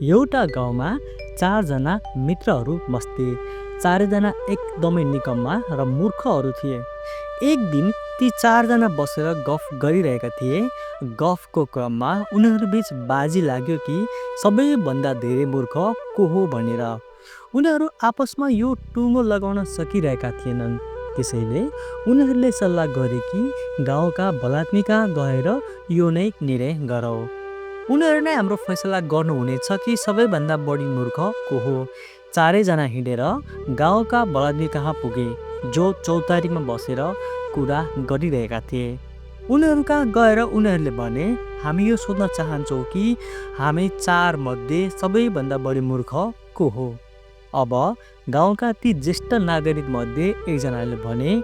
एउटा गाउँमा 4 जना मित्रहरू बस्थे। चारैजना एकदमै निकम्मा र मूर्खहरू थिए। एक दिन ती 4 जना बसेर गफ गरिरहेका थिए। गफको क्रममा उनीहरूबीच बाजी लाग्यो कि सबैभन्दा धेरै मूर्ख को हो भनेर। उनीहरू आपसमा यो टुङ्गो लगाउन सकिरहेका थिएनन्। त्यसैले उनीहरूले सल्लाह गरे कि गाउँका बलात्मिका गएर यो नै निर्णय गरौँ। उनीहरू नै हाम्रो फैसला गर्नुहुनेछ कि सबैभन्दा बढी मूर्ख को हो। चारैजना हिँडेर गाउँका बलात्मिका कहाँ पुगे, जो चौतारीमा बसेर कुरा गरिरहेका थिए। उनीहरू कहाँ गएर उनीहरूले भने, हामी यो सोध्न चाहन्छौँ कि हामी 4 मध्ये सबैभन्दा बढी मूर्ख को हो। अब गाउँका ती ज्येष्ठ नागरिक मध्ये एकजनाले भने,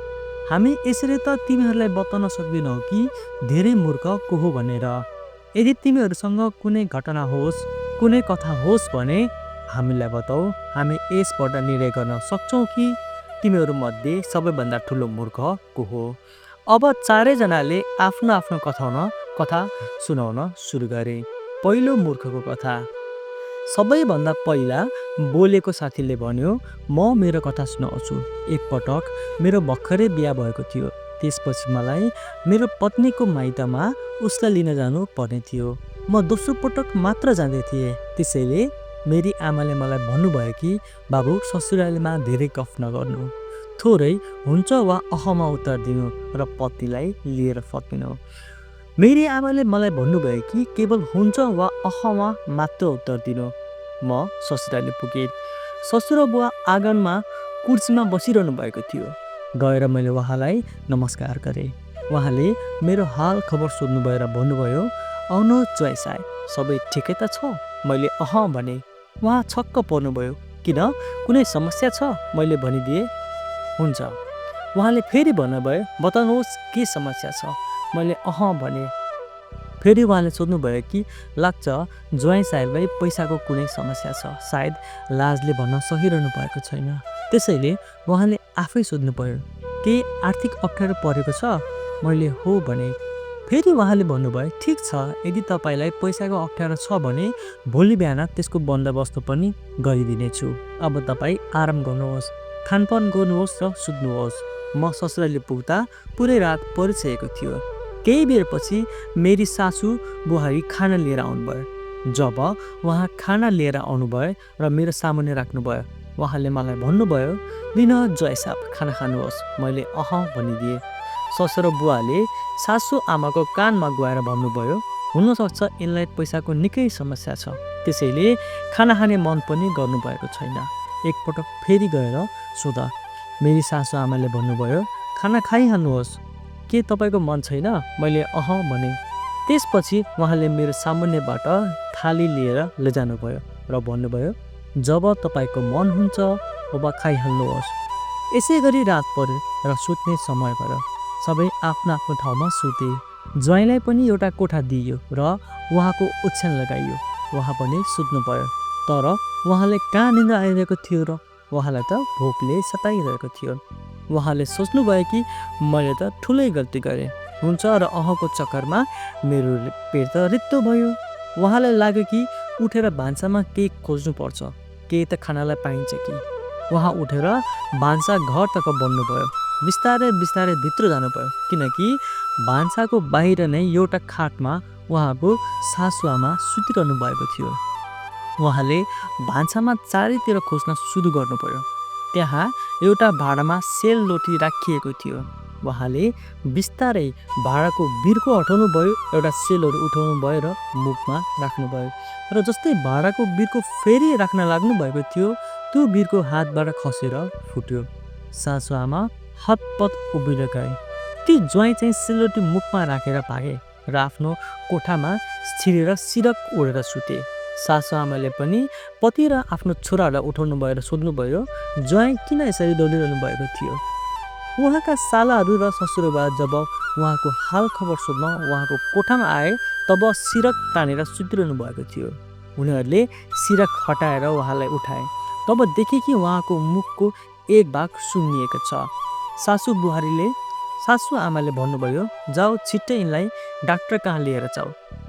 हामी यसरी त तिमीहरूलाई बताउन सक्दैनौ कि धेरै मूर्ख को हो भनेर। यदि तिमीहरूसँग कुनै घटना होस्, कुनै कथा होस् भने हामीलाई बताऊ। हामी यसबाट निर्णय गर्न सक्छौँ कि तिमीहरू मध्ये सबैभन्दा ठुलो मूर्ख को हो। अब चारैजनाले आफ्नो आफ्नो कथा सुनाउन सुरु गरे। पहिलो मूर्खको कथा। सबैभन्दा पहिला बोलेको साथीले भन्यो, म मेरो कथा सुनाउँछु। एकपटक मेरो भर्खरै बिहा भएको थियो। त्यसपछि मलाई मेरो पत्नीको माइतमा उसलाई लिन जानु पर्ने थियो। म दोस्रो पटक मात्र जाँदै थिएँ। त्यसैले मेरी आमाले मलाई भन्नुभयो कि बाबु, ससुरालीमा धेरै गफ नगर्नु, थोरै हुन्छ वा अहमा उत्तर दिनु र पतिलाई लिएर फर्किनु। मेरी आमाले मलाई भन्नुभयो कि केवल हुन्छ वा अहमा मात्र उत्तर दिनु। म ससुराली पुगेँ। ससुराबुवा आँगनमा कुर्सीमा बसिरहनु भएको थियो। गएर मैले उहाँलाई नमस्कार गरेँ। उहाँले मेरो हाल खबर सोध्नुभयो र भन्नुभयो, आउनु ज्वाइँ, सबै ठिकै त छ? मैले भने। उहाँ छक्क पर्नुभयो। किन, कुनै समस्या छ? मैले भनिदिएँ। हुन्छ। उहाँले फेरि भन्नुभयो, बताउनुहोस् के समस्या छ? मैले भने। फेरि उहाँले सोध्नुभयो कि लाग्छ ज्वाइँ साहेबलाई पैसाको कुनै समस्या छ, सायद लाजले भन्न सकिरहनु भएको छैन। त्यसैले उहाँले आफै सोध्नुभयो, केही आर्थिक अप्ठ्यारो परेको छ? मैले हो भने। फेरि उहाँले भन्नुभयो, ठिक छ, यदि तपाईँलाई पैसाको अप्ठ्यारो छ भने भोलि बिहान त्यसको बन्दोबस्त पनि गरिदिनेछु। अब तपाईँ आराम गर्नुहोस्, खानपान गर्नुहोस् र सुत्नुहोस्। म ससुराली पुग्दा पुरै रात परिसकेको थियो। केही बेरपछि मेरी सासू बुहारी खाना लिएर आउनुभयो। जब उहाँ खाना लिएर आउनुभयो र मेरो सामुन्ने राख्नुभयो, उहाँले मलाई भन्नुभयो, लिन ज्वाइँ साहब, खाना खानुहोस्। मैले भनिदिएँ। ससुरा बुवाले सासू आमाको कानमा गएर भन्नुभयो, हुनसक्छ यिनलाई पैसाको निकै समस्या छ, त्यसैले खाना खाने मन पनि गर्नुभएको छैन। एकपटक फेरि गएर सोधा। मेरी सासू आमाले भन्नुभयो, खाना खाइहाल्नुहोस्, के तपाईँको मन छैन? मैले भने। त्यसपछि उहाँले मेरो सामुन्नेबाट थाली लिएर लैजानुभयो र भन्नुभयो, जब तपाईँको मन हुन्छ अब खाइहाल्नुहोस्। यसै गरी रात पर्यो र सुत्ने समय भयो। सबै आफ्नो आफ्नो ठाउँमा सुते। ज्वाइँलाई पनि एउटा कोठा दिइयो र उहाँको ओछ्यान लगाइयो। उहाँ पनि सुत्नुभयो। तर उहाँले कहाँ निन्द्रा आइरहेको थियो र? उहाँलाई त भोकले सताइरहेको थियो। उहाँले सोच्नुभयो कि मैले त ठुलै गल्ती गरेँ। हुन्छ र को चक्करमा मेरो पेट त रित्तो भयो। उहाँलाई लाग्यो कि उठेर भान्सामा केही खोज्नुपर्छ, केही त खानालाई पाइन्छ कि। उहाँ उठेर भान्सा घरतर्फ बढ्नुभयो। बिस्तारै बिस्तारै भित्र जानुभयो, किनकि भान्साको बाहिर नै एउटा खाटमा उहाँको सासूआमा सुतिरहनु भएको थियो। उहाँले भान्सामा चारैतिर खोज्न सुरु गर्नुभयो। त्यहाँ एउटा भाँडामा सेलरोटी राखिएको थियो। उहाँले बिस्तारै भाँडाको बिर्को हटाउनु भयो, एउटा सेलहरू उठाउनु भयो र मुखमा राख्नुभयो। र जस्तै भाँडाको बिर्को फेरि राख्न लाग्नु भएको थियो, त्यो बिर्को हातबाट खसेर फुट्यो। सासूआमा हतपत उभिएर गए। ती ज्वाइँ चाहिँ सेलरोटी मुखमा राखेर भागे र आफ्नो कोठामा छिरेर सिरक ओढेर सुते। सासूआमाले पनि पति र आफ्नो छोराहरूलाई उठाउनु भयो र सोध्नुभयो, ज्वाइँ किन यसरी डोलिरहनु भएको थियो? उहाँका सालाहरू र ससुराबा जब उहाँको हाल खबर सोध्न उहाँको कोठामा आए, तब सिरक तानेर सुतिरहनु भएको थियो। उनीहरूले सिरक हटाएर उहाँलाई उठाए। तब देखे कि उहाँको मुखको एक भाग सुन्निएको छ। सासू आमाले भन्नुभयो, जाऊ छिट्टै यिनलाई डाक्टर कहाँ लिएर जाऊ।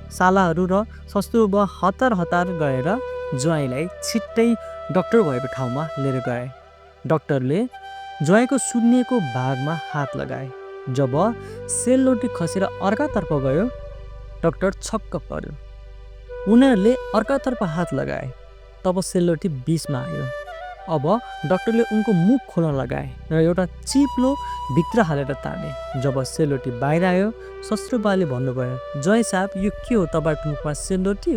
सालाहरू र ससुराबुवा हतार गएर ज्वाइँलाई छिट्टै डाक्टर भएको ठाउँमा लिएर गए। डाक्टरले ज्वाइँको सुन्निएको भागमा हात लगाए। जब सेलरोटी खसेर अर्कातर्फ गयो, डाक्टर छक्क पर्यो। उनीहरूले अर्कातर्फ हात लगाए, तब सेलरोटी बिचमा आयो। अब डाक्टरले उनको मुख खोल्न लगाए र एउटा चिप्लो भित्र हालेर ताने। जब सेलरोटी बाहिर आयो, ससुराबाले भन्नुभयो, जय साहब, यो के हो तपाईँको मुखमा सेलरोटी?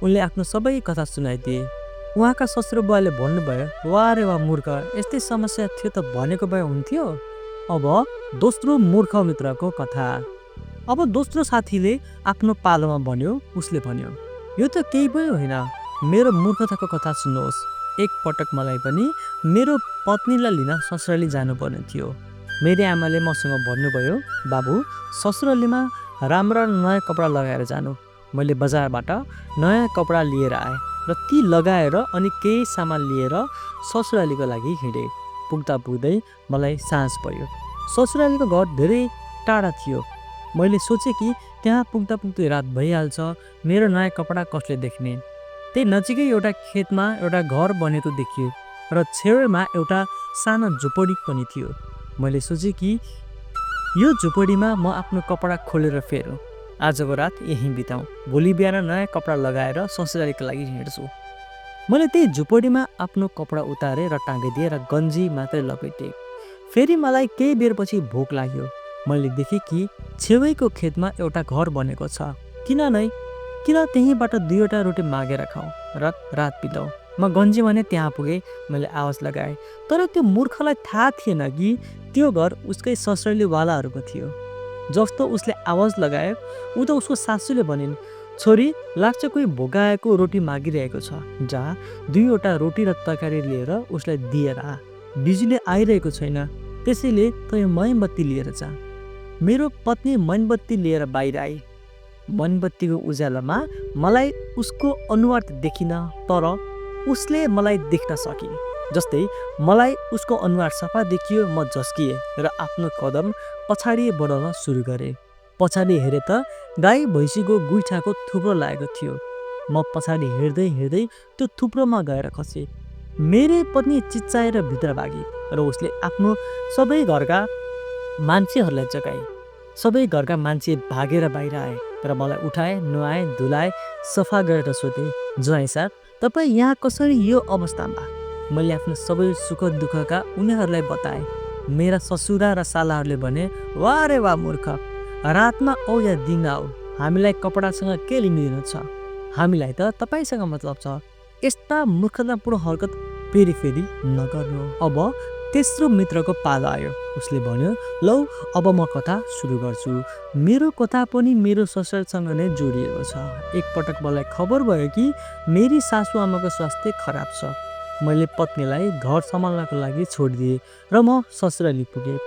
उनले आफ्नो सबै कथा सुनाइदिए। उहाँका ससुराबाले भन्नुभयो, वाह रे वाह मूर्ख, यस्तै समस्या थियो त भनेको भए हुन्थ्यो। अब दोस्रो मूर्ख मित्रको कथा। अब दोस्रो साथीले आफ्नो पालोमा भन्यो। उसले भन्यो, यो त केही पनि होइन, मेरो मूर्खताको कथा सुन्नुहोस्। एक पटक मलाई पनि मेरो पत्नीलाई लिन ससुराली जानुपर्ने थियो। मेरी आमाले मसँग भन्नुभयो, बाबु, ससुरालीमा राम्रा नयाँ कपडा लगाएर जानु। मैले बजारबाट नयाँ कपडा लिएर आएँ र ती लगाएर अनि केही सामान लिएर ससुरालीको लागि हिँडेँ। पुग्दा पुग्दै मलाई साँझ पर्यो। ससुरालीको घर धेरै टाढा थियो। मैले सोचेँ कि त्यहाँ पुग्दा पुग्दै रात भइहाल्छ, मेरो नयाँ कपडा कसले देख्ने। त्यही नजिकै एउटा खेतमा एउटा घर बनेको देखियो र छेउमा एउटा सानो झुपडी पनि थियो। मैले सोचेँ कि यो झुपडीमा म आफ्नो कपडा खोलेर फेरौँ। आजको रात यहीँ बिताउँ, भोलि बिहान नयाँ कपडा लगाएर ससुरालीको लागि हिँड्छु। मैले त्यही झुपडीमा आफ्नो कपडा उतारेँ र टाँगिदिएँ र गन्जी मात्रै लपेटेँ। फेरि मलाई केही बेरपछि भोक लाग्यो। मैले देखेँ कि छेउैको खेतमा एउटा घर बनेको छ। किन त्यहीँबाट 2वटा रोटी मागेर खाउँ र रात बिताउँ। म गन्जी भने त्यहाँ पुगेँ। मैले आवाज लगाएँ, तर त्यो मूर्खलाई थाहा थिएन कि त्यो घर उसकै ससुरालीवालाहरूको थियो। जस्तो उसले आवाज लगायो, त उसको सासूले भनिन्, छोरी, लाग्छ कोही भोकाएको रोटी मागिरहेको छ, जा 2वटा रोटी र तरकारी लिएर उसलाई दिएर आ। बिजुली आइरहेको छैन, त्यसैले तँ मोमबत्ती लिएर जा। मेरो पत्नी मोमबत्ती लिएर बाहिर आई। मोमबत्तीको उज्यालोमा मलाई उसको अनुहार त देखिन, तर उसले मलाई देख्न सके। जस्तै मलाई उसको अनुहार सफा देखियो, म झस्किएँ र आफ्नो कदम पछाडि बढाउन सुरु गरेँ। पछाडि हेरेँ त गाई भैँसीको गुइठाको थुप्रो लागेको थियो। म पछाडि हिँड्दै हिँड्दै त्यो थुप्रोमा गएर खसेँ। मेरी पत्नी चिच्चाएर भित्र भागी र उसले आफ्नो सबै घरका मान्छेहरूलाई जगाए। सबै घरका मान्छे भागेर बाहिर आए र मलाई उठाए, नुहाए, धुलाए, सफा गरेर सोधे, ज्वाइँ साहब, तपाईँ यहाँ कसरी यो अवस्थामा? मैले आफ्नो सबै सुख दुःखका उनीहरूलाई बताएँ। मेरा ससुरा र सालाहरूले भने, वाह रे वाह मूर्ख, रातमा औ या दिन आऊ, हामीलाई कपडासँग के लिनु छ? हामीलाई त तपाईँसँग मतलब छ। यस्ता मूर्खतापूर्ण हरकत फेरि नगर्नु। अब तेस्रो मित्रको पालो आयो। उसले भन्यो, लौ अब म कथा सुरु गर्छु। मेरो कथा पनि मेरो ससुरासँग नै जोडिएको छ। एकपटक मलाई खबर भयो कि मेरी सासु आमाको स्वास्थ्य खराब छ। मैले पत्नीलाई घर सम्हाल्नको लागि छोडिदिएँ र म ससुराली पुगेँ।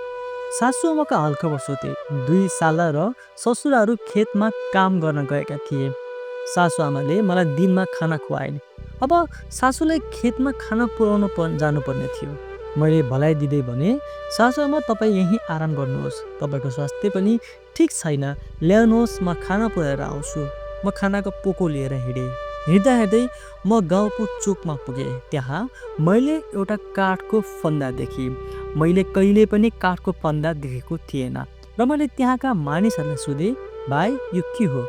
सासु आमाको हालखबर सोधेँ। 2 साला र ससुराहरू खेतमा काम गर्न गएका थिए। सासु आमाले मलाई दिनमा खाना खुवाइन्। अब सासूलाई खेतमा खाना पुर्याउन जानुपर्ने थियो। मैले भलाइ दिँदै भने, सासु आमा, तपाईँ यहीँ आराम गर्नुहोस्, तपाईँको स्वास्थ्य पनि ठिक छैन, ल्याउनुहोस्, म खाना पुर्याएर आउँछु। म खानाको पोको लिएर हिँडेँ। हिँड्दा हिँड्दै म गाउँको चोकमा पुगेँ। त्यहाँ मैले एउटा काठको फन्दा देखेँ। मैले कहिले पनि काठको फन्दा देखेको थिएन र मैले त्यहाँका मानिसहरूलाई सोधेँ, भाइ, यो के हो?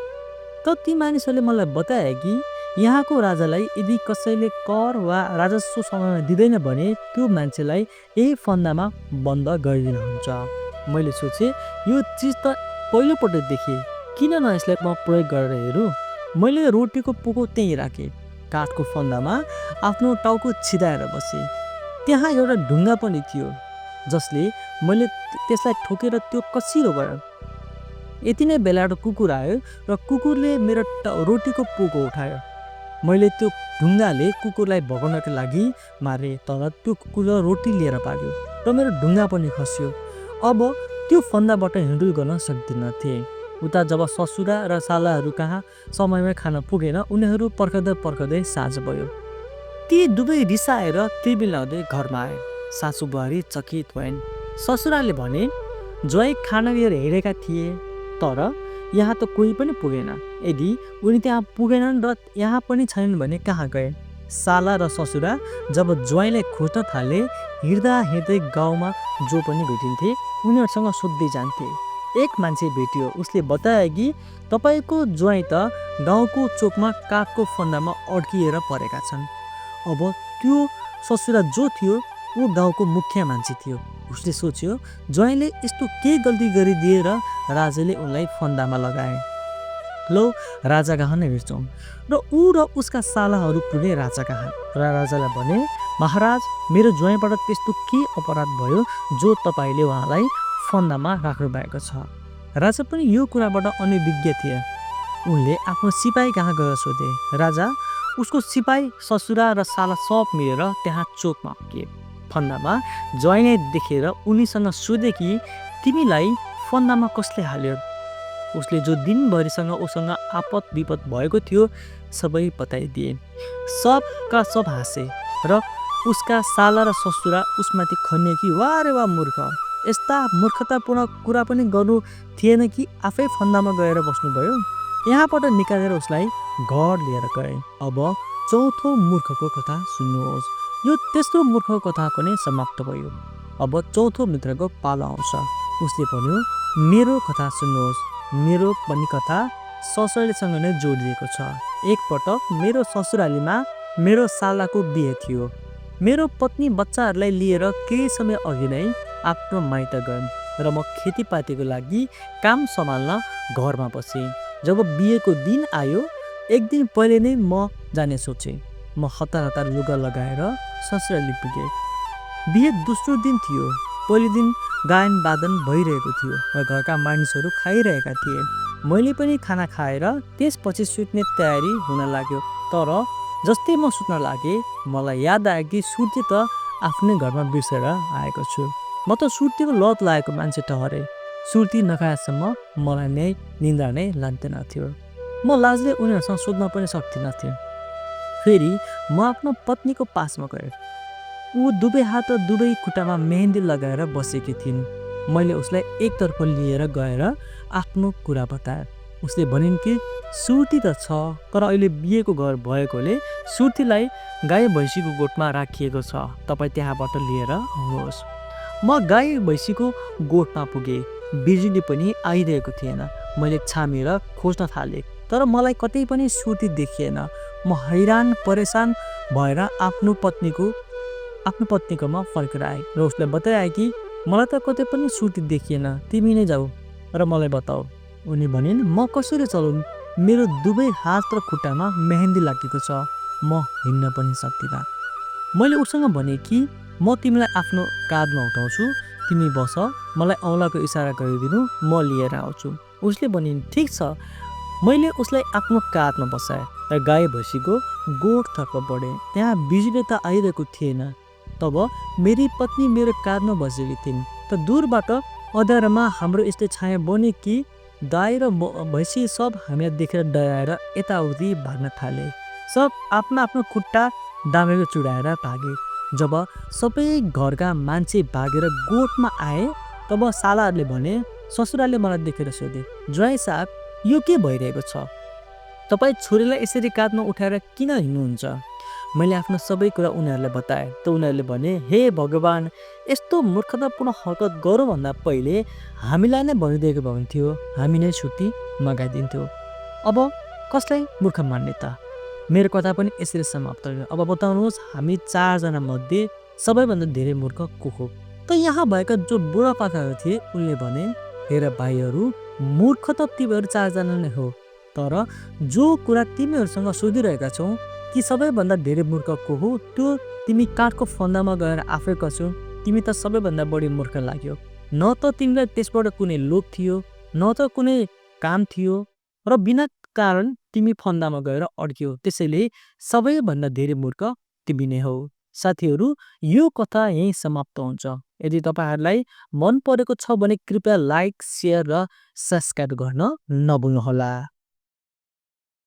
त ती मानिसहरूले मलाई बताए कि यहाँको राजालाई यदि कसैले कर वा राजस्व समयमा दिँदैन भने त्यो मान्छेलाई यही फन्दामा बन्द गरिदिनुहुन्छ। मैले सोचेँ, यो चिज त पहिलोपटक देखेँ, किन न यसलाई म प्रयोग गरेर हेरौँ। मैले रोटीको पोको त्यहीँ राखेँ। काठको फन्दामा आफ्नो टाउको छिदाएर बसेँ। त्यहाँ एउटा ढुङ्गा पनि थियो, जसले मैले त्यसलाई ठोकेर त्यो कसिलो भयो। यति नै बेला एउटा कुकुर आयो र कुकुरले मेरो रोटीको पोको उठायो। मैले त्यो ढुङ्गाले कुकुरलाई भगाउनको लागि मारेँ, तर त्यो कुकुरले रोटी लिएर भाग्यो र मेरो ढुङ्गा पनि खस्यो। अब त्यो फन्दाबाट हिँडुल गर्न सक्दिनथे। उता जब ससुरा र सालाहरू कहाँ समयमै खान पुगेन, उनीहरू पर्खदै साँझ भयो। ती दुवै रिसाएर त्रिबिलाउँदै घरमा आए। सासु बुहारी चकित भइन्। ससुराले भने, ज्वाइँ खाना लिएर हिँडेका थिए, तर यहाँ त कोही पनि पुगेन। यदि उनी त्यहाँ पुगेनन् र यहाँ पनि छैनन् भने कहाँ गए? साला र ससुरा जब ज्वाइँलाई खोज्न थाले हिँड्दा हिँड्दै गाउँमा जो पनि भेटिन्थे उनीहरूसँग सोध्दै जान्थे। एक मान्छे भेटियो, उसले बताए कि तपाईँको ज्वाइँ त गाउँको चोकमा काठको फन्दामा अड्किएर परेका छन्। अब त्यो ससुरा जो थियो ऊ गाउँको मुखिया मान्छे थियो। उसले सोच्यो ज्वाइँले यस्तो के गल्ती गरिदिएर राजाले उनलाई फन्दामा लगाए। लौ राजा कहाँ नै हेर्छौँ र ऊ र उसका सालाहरू पुगे राजा कहाँ र राजालाई भने, महाराज मेरो ज्वाइँबाट त्यस्तो के अपराध भयो जो तपाईँले उहाँलाई फन्दामा राख्नु भएको छ। राजा पनि यो कुराबाट अनभिज्ञ थिए। उनले आफ्नो सिपाही कहाँ गएर सोधे। राजा उसको सिपाही ससुरा र साला सब मिलेर त्यहाँ चोकमा अड्किए। फन्दामा ज्वाइँले देखेर उनीसँग सोधे कि तिमीलाई फन्दामा कसले हाल्यो। उसले जो दिनभरिसँग उसँग आपत विपद भएको थियो सबै बताइदिए। सबका सब हाँसे र उसका साला र ससुरा उसमाथि खन्ने कि वाह रे वाह मूर्ख, यस्ता मूर्खतापूर्ण कुरा पनि गर्नु थिएन कि आफै फन्दामा गएर बस्नुभयो। यहाँबाट निकालेर उसलाई घर लिएर गए। अब चौथो मूर्खको कथा सुन्नुहोस्। यो तेस्रो मूर्खको कथाको नै समाप्त भयो। अब चौथो मित्रको पालो आउँछ। उसले भन्यो, मेरो कथा सुन्नुहोस्। मेरो पनि कथा ससुरालीसँग नै जोडिएको छ। एकपटक मेरो ससुरालीमा मेरो सालाको बिहे थियो। मेरो पत्नी बच्चाहरूलाई लिएर केही समय अघि नै आफ्नो माइत गइन् र म खेतीपातीको लागि काम सम्हाल्न घरमा बसेँ। जब बिहेको दिन आयो, एक दिन पहिले नै म जाने सोचेँ। म हतार हतार लुगा लगाएर ससुराली पुगेँ। बिहे दोस्रो दिन थियो। पहिलो दिन गायन वादन भइरहेको थियो र घरका मानिसहरू खाइरहेका थिए। मैले पनि खाना खाएर त्यसपछि सुत्ने तयारी हुन लाग्यो। तर जस्तै म सुत्न लागेँ मलाई याद आयो कि सुर्ती त आफ्नै घरमा बिर्सेर आएको छु। म त सुर्तीको लत लागेको मान्छे ठहरेँ। सुर्ती नखाएसम्म मलाई नै निन्द्रा नै लाग्दैन थियो। म लाजले उनीहरूसँग सोध्न पनि सक्दिनँ थिएँ। फेरि म आफ्नो पत्नीको पासमा गएँ। ऊ दुवै हात र दुवै खुट्टामा मेहन्दी लगाएर बसेकी थिइन्। मैले उसलाई एकतर्फ लिएर गएर आफ्नो कुरा बताएँ। उसले भनिन् कि सुर्ती त छ, तर अहिले बिहेको घर भएकोले सुर्तीलाई गाई भैँसीको गोठमा राखिएको छ। तपाईँ त्यहाँबाट लिएर आउनुहोस्। म गाई भैँसीको गोठमा पुगेँ। बिजुली पनि आइरहेको थिएन। मैले छामेर खोज्न थालेँ, तर मलाई कतै पनि सुर्ती देखिएन। म हैरान परेशान भएर आफ्नो पत्नीकोमा फर्केर आएँ र उसलाई बताएँ कि मलाई त कतै पनि सुर्ती देखिएन, तिमी नै जाऊ र मलाई बताऊ। उनी भनिन्, म कसरी चलुन्, मेरो दुवै हात र खुट्टामा मेहन्दी लागेको छ, म हिँड्न पनि सक्दिनँ। मैले उसँग भने कि म तिमीलाई आफ्नो काँधमा उठाउँछु, तिमी बस, मलाई औँलाको इसारा गरिदिनु, म लिएर आउँछु। उसले भनिन्, ठिक छ। मैले उसलाई आफ्नो काँधमा बसाएँ र गाई भैँसीको गोठतर्फ बढेँ। त्यहाँ बिजुली त आइरहेको थिएन। तब मेरी पत्नी मेरो काँधमा बसेकी थिइन्। त दूरबाट अँध्यारोमा हाम्रो यस्तै छाया बन्यो कि गाई र भैँसी सब हामीलाई देखेर डराएर यताउति भाग्न थाले। सब आफ्नो आफ्नो खुट्टा दामेको चुडाएर भागे। जब सबै घरका मान्छे भागेर गोठमा आए तब सालाहरूले भने, ससुराले मलाई देखेर सोधे, ज्वाइँ साहब यो के भइरहेको छ, तपाईँ छोरीलाई यसरी काँधमा उठाएर किन हिँड्नुहुन्छ। मैले आफ्नो सबै कुरा उनीहरूलाई बताएँ। त उनीहरूले भने, हे भगवान्, यस्तो मूर्खतापूर्ण हरकत गरौँभन्दा पहिले हामीलाई नै भनिदिएको भए हुन्थ्यो, हामी नै छुट्टी मगाइदिन्थ्यो। अब कसलाई मूर्ख मान्ने त। मेरो कथा पनि यसरी समाप्त भयो। अब बताउनुहोस्, हामी चारजना मध्ये सबैभन्दा धेरै मूर्ख को हो। त यहाँ भएका जो बुढापाकाहरू थिए उनले भने, हेर भाइहरू, मूर्ख त तिमीहरू चारजना नै हो, तर जो कुरा तिमीहरूसँग सोधिरहेका छौ कि सबैभन्दा धेरै मूर्ख को हो, त्यो तिमी काठको फन्दामा गएर आफै कछौ। तिमी त सबैभन्दा बढी मूर्ख लाग्यो। न त तिमीलाई त्यसबाट कुनै लोभ थियो, न त कुनै काम थियो, र बिना कारण तिमी फन्दामा गएर अड्क्यौ। त्यसैले सबैभन्दा धेरै मूर्ख तिमी नै हौ। साथीहरू, यो कथा यही समाप्त हुन्छ। यदि तपाईहरूलाई मन परेको छ भने कृपया लाइक, सेयर र सब्सक्राइब गर्न नभुल्नुहोला।